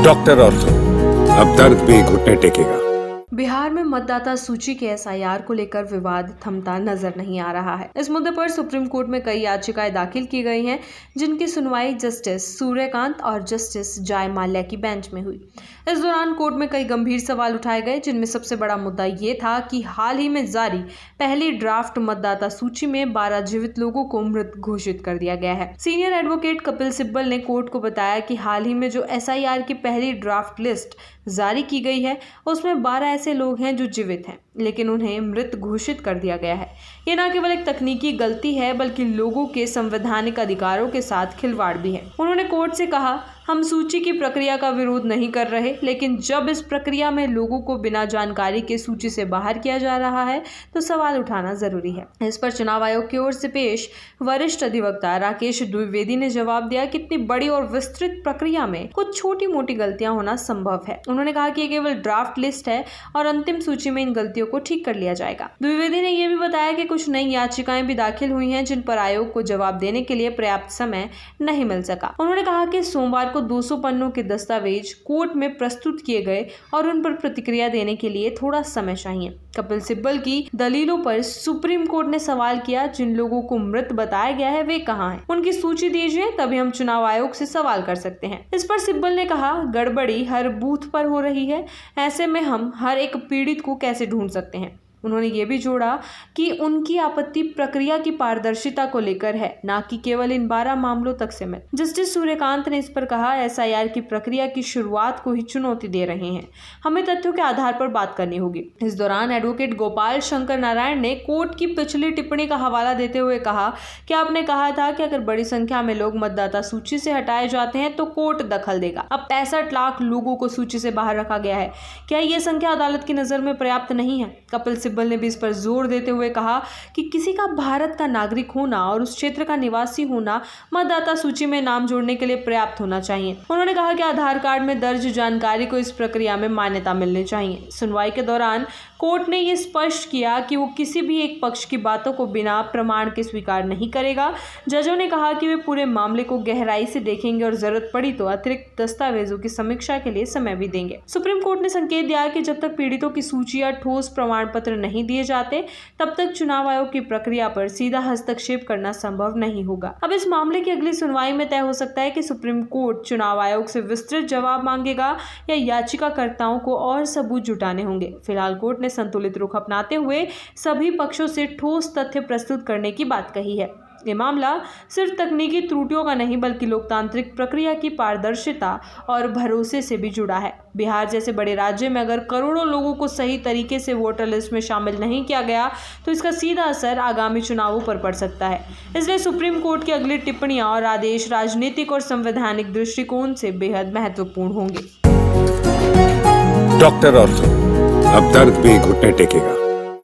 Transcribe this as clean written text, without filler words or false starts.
Doctor ortho, अब दर्द भी घुटने टेकेगा। बिहार में मतदाता सूची के एसआईआर को लेकर विवाद थमता नजर नहीं आ रहा है। इस मुद्दे पर सुप्रीम कोर्ट में कई याचिकाएं दाखिल की गई हैं, जिनकी सुनवाई जस्टिस सूर्यकांत और जस्टिस जय माल्या की बेंच में हुई। इस दौरान कोर्ट में कई गंभीर सवाल उठाए गए, जिनमें सबसे बड़ा मुद्दा ये था कि हाल ही में जारी पहली ड्राफ्ट मतदाता सूची में 12 जीवित लोगों को मृत घोषित कर दिया गया है। सीनियर एडवोकेट कपिल सिब्बल ने कोर्ट को बताया कि हाल ही में जो एसआईआर की पहली ड्राफ्ट लिस्ट जारी की गई है, उसमें 12 ऐसे लोग हैं जो जीवित हैं, लेकिन उन्हें मृत घोषित कर दिया गया है। ये न केवल एक तकनीकी गलती है, बल्कि लोगों के संवैधानिक अधिकारों के साथ खिलवाड़ भी है। उन्होंने कोर्ट से कहा, हम सूची की प्रक्रिया का विरोध नहीं कर रहे, लेकिन जब इस प्रक्रिया में लोगों को बिना जानकारी के सूची से बाहर किया जा रहा है, तो सवाल उठाना जरूरी है। इस पर चुनाव आयोग की ओर से पेश वरिष्ठ अधिवक्ता राकेश द्विवेदी ने जवाब दिया कि इतनी बड़ी और विस्तृत प्रक्रिया में कुछ छोटी मोटी गलतियां होना संभव है। उन्होंने कहा कि ये केवल ड्राफ्ट लिस्ट है और अंतिम सूची में इन गलतियों को ठीक कर लिया जाएगा। द्विवेदी ने यह भी बताया कि कुछ नई याचिकाएं भी दाखिल हुई हैं, जिन पर आयोग को जवाब देने के लिए पर्याप्त समय नहीं मिल सका। उन्होंने कहा कि सोमवार 200 पन्नों के दस्तावेज कोर्ट में प्रस्तुत किए गए और उन पर प्रतिक्रिया देने के लिए थोड़ा समय चाहिए। कपिल सिब्बल की दलीलों पर सुप्रीम कोर्ट ने सवाल किया, जिन लोगों को मृत बताया गया है वे कहां हैं? उनकी सूची दीजिए, तभी हम चुनाव आयोग से सवाल कर सकते हैं। इस पर सिब्बल ने कहा, गड़बड़ी हर बूथ पर हो रही है, ऐसे में हम हर एक पीड़ित को कैसे ढूंढ सकते हैं? उन्होंने ये भी जोड़ा कि उनकी आपत्ति प्रक्रिया की पारदर्शिता को लेकर है, न कि केवल इन 12 मामलों तक सीमित। जस्टिस सूर्यकांत ने इस पर कहा, एसआईआर की प्रक्रिया की शुरुआत को ही चुनौती दे रहे हैं, हमें तथ्यों के आधार पर बात करनी होगी। इस दौरान एडवोकेट गोपाल शंकर नारायण ने कोर्ट की पिछली टिप्पणी का हवाला देते हुए कहा कि आपने कहा था कि अगर बड़ी संख्या में लोग मतदाता सूची से हटाए जाते हैं तो कोर्ट दखल देगा। अब 65 लाख लोगों को सूची से बाहर रखा गया है, क्या ये संख्या अदालत की नजर में पर्याप्त नहीं है? कपिल सिब्बल ने भी इस पर जोर देते हुए कहा कि किसी का भारत का नागरिक होना और उस क्षेत्र का निवासी होना मतदाता सूची में नाम जोड़ने के लिए पर्याप्त होना चाहिए। उन्होंने कहा कि आधार कार्ड में दर्ज जानकारी को इस प्रक्रिया में मान्यता मिलनी चाहिए। सुनवाई के दौरान कोर्ट ने यह स्पष्ट किया कि वो किसी भी एक पक्ष की बातों को बिना प्रमाण के स्वीकार नहीं करेगा। जजों ने कहा कि वे पूरे मामले को गहराई से देखेंगे और जरूरत पड़ी तो अतिरिक्त दस्तावेजों की समीक्षा के लिए समय भी देंगे। सुप्रीम कोर्ट ने संकेत दिया कि जब तक पीड़ितों की सूची या ठोस प्रमाण पत्र नहीं दिए जाते, तब तक चुनाव आयोग की प्रक्रिया पर सीधा हस्तक्षेप करना संभव नहीं होगा। अब इस मामले की अगली सुनवाई में तय हो सकता है कि सुप्रीम कोर्ट चुनाव आयोग से विस्तृत जवाब मांगेगा या याचिकाकर्ताओं को और सबूत जुटाने होंगे। फिलहाल कोर्ट ने संतुलित रुख अपनाते हुए सभी पक्षों से ठोस तथ्य प्रस्तुत करने की बात कही है। ये मामला सिर्फ तकनीकी त्रुटियों का नहीं, बल्कि लोकतांत्रिक प्रक्रिया की पारदर्शिता और भरोसे से भी जुड़ा है। बिहार जैसे बड़े राज्य में अगर करोड़ों लोगों को सही तरीके से वोटर लिस्ट में शामिल नहीं किया गया, तो इसका सीधा असर आगामी चुनावों पर पड़ सकता है। इसलिए सुप्रीम कोर्ट की अगली टिप्पणियां और आदेश राजनीतिक और संवैधानिक दृष्टिकोण से बेहद महत्वपूर्ण होंगे। डॉक्टर ऑर्थो, अब दर्द भी घुटने टेकेगा।